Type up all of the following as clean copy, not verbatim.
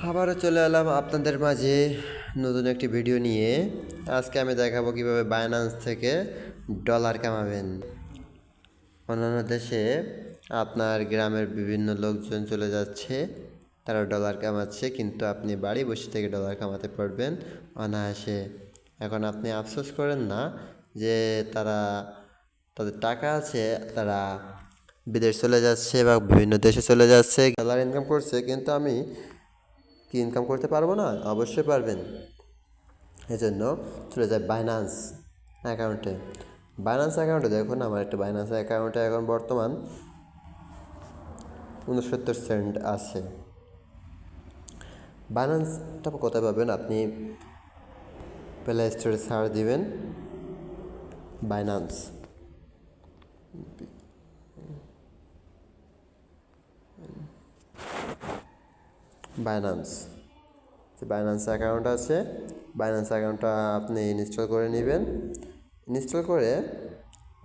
আবারও চলে এলাম আপনাদের মাঝে নতুন একটি ভিডিও নিয়ে। আজকে আমি দেখাবো কিভাবে বাইন্যান্স থেকে ডলার কামাবেন। অন্যান্য দেশে আপনার গ্রামের বিভিন্ন লোকজন চলে যাচ্ছে, তারা ডলার কামাচ্ছে, কিন্তু আপনি বাড়ি বসে থেকে ডলার কামাতে পারবেন অনায়াসে। এখন আপনি আফসোস করেন না যে তাদের টাকা আছে, তারা বিদেশ চলে যাচ্ছে বা বিভিন্ন দেশে চলে যাচ্ছে, ডলার ইনকাম করছে, কিন্তু আমি কি ইনকাম করতে পারবো না? অবশ্যই পারবেন। এজন্য চলে যায় বাইন্যান্স অ্যাকাউন্টে। বাইন্যান্স অ্যাকাউন্টে দেখুন, আমার একটা বাইন্যান্স অ্যাকাউন্টে এখন বর্তমান 69 সেন্ট আছে। বাইন্যান্সটা কোথায় পাবেন? আপনি প্লে স্টোরে সার্চ দিবেন বাইন্যান্স। বাইন্যান্স যে বাইন্যান্স অ্যাকাউন্ট আছে, বাইন্যান্স অ্যাকাউন্টটা আপনি ইনস্টল করে নেবেন। ইনস্টল করে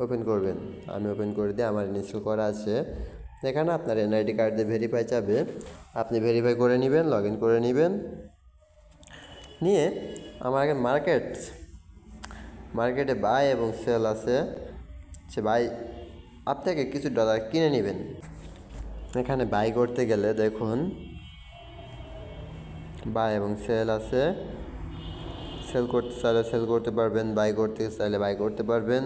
ওপেন করবেন। আমি ওপেন করে দিয়ে আমার ইনস্টল করা আছে। এখানে আপনার এনআইডি কার্ড দিয়ে ভেরিফাই চাবে, আপনি ভেরিফাই করে নেবেন, লগ ইন করে নেবেন। নিয়ে আমার আগে মার্কেটে বাই এবং সেল আছে। সে বাই আপনাকে কিছু ডলার কিনে নেবেন। এখানে বাই করতে গেলে দেখুন বাই এবং সেল আছে। সেল করতে চাইলে সেল করতে পারবেন, বাই করতে চাইলে বাই করতে পারবেন।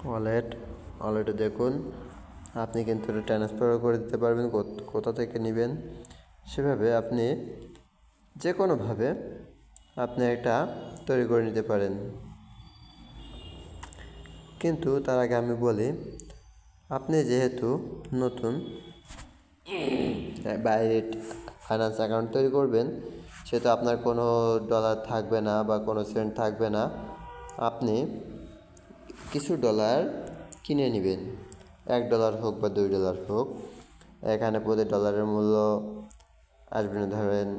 ওয়ালেটে দেখুন, আপনি কিন্তু ট্রান্সফারও করে দিতে পারবেন, কোথা থেকে নেবেন সেভাবে আপনি যে কোনোভাবে আপনি একটা তৈরি করে নিতে পারেন। কিন্তু তার আগে আমি বলি, আপনি যেহেতু নতুন বাইরে ফাইন্যান্স অ্যাকাউন্ট তৈরি করবেন, সেহেতু আপনার কোনো ডলার থাকবে না বা কোনো সেন্ট থাকবে না। আপনি কিছু ডলার কিনে নেবেন, $1 হোক বা $2 হোক। এখানে প্রতি ডলারের মূল্য আসবে না, ধরেন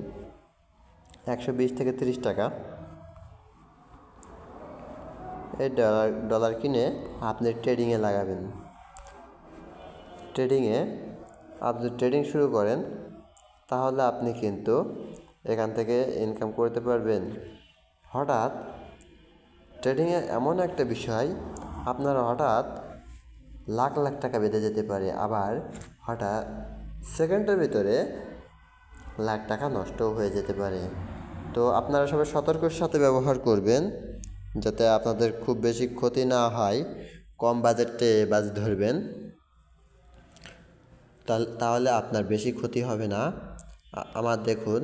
120 থেকে 30 টাকা। এই ডলার কিনে আপনি ট্রেডিংয়ে লাগাবেন। আপনি ট্রেডিং শুরু করেন, তাহলে আপনি কিন্তু এখান থেকে ইনকাম করতে পারবেন। হঠাৎ ট্রেডিংয়ে এমন একটা বিষয়, আপনার হঠাৎ লাখ লাখ টাকা বেঁধে যেতে পারে, আবার হঠাৎ সেকেন্ডের ভিতরে লাখ টাকা নষ্টও হয়ে যেতে পারে। তো আপনারা সবাই সতর্কের সাথে ব্যবহার করবেন, যাতে আপনাদের খুব বেশি ক্ষতি না হয়। কম বাজেট ধরবেন, তাহলে আপনার বেশি ক্ষতি হবে না। আমার দেখুন,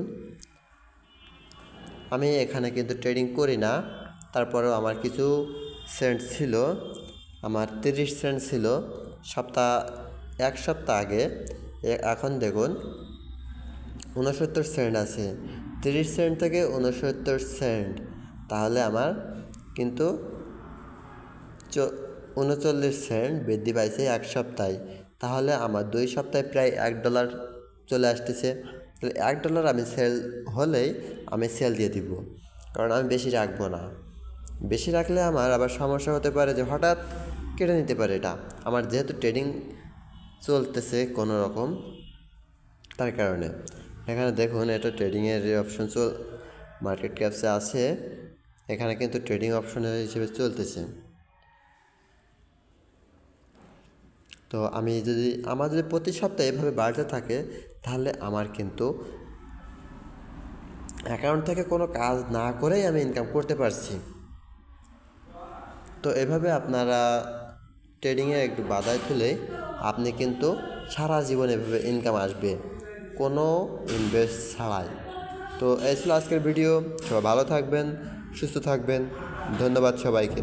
আমি এখানে কিন্তু ট্রেডিং করি না, তারপরেও আমার কিছু সেন্ট ছিল, আমার 30 সেন্ট ছিল এক সপ্তাহ আগে। এখন দেখুন 69 সেন্ট আছে। 30 সেন্ট থেকে 69 সেন্ট, তাহলে আমার কিন্তু 39 সেন্ট বৃদ্ধি পাইছে এক সপ্তাহে। তাহলে আমার 2 সপ্তাহে প্রায় $1 চলে আসতেছে। তাহলে $1 আমি সেল হলেই আমি সেল দিয়ে দিব, কারণ আমি বেশি রাখবো না। বেশি রাখলে আমার আবার সমস্যা হতে পারে যে হঠাৎ কেটে নিতে পারে এটা। আমার যেহেতু ট্রেডিং চলতেছে কোনো রকম, তার কারণে এখানে দেখুন এটা ট্রেডিংয়ের অপশন মার্কেট ক্যাপসে আছে। এখানে কিন্তু ট্রেডিং অপশনের হিসেবে চলতেছে। তো আমার যদি প্রতি সপ্তাহে এভাবে বাড়তে থাকে, তাহলে আমার কিন্তু অ্যাকাউন্ট থেকে কোনো কাজ না করেই আমি ইনকাম করতে পারছি। তো এভাবে আপনারা ট্রেডিংয়ে একটু বাধায় তুলে আপনি কিন্তু সারা জীবন এভাবে ইনকাম আসবে, কোনো ইনভেস্ট ছাড়াই। তো এই ছিল আজকের ভিডিও। সবাই ভালো থাকবেন, সুস্থ থাকবেন। ধন্যবাদ সবাইকে।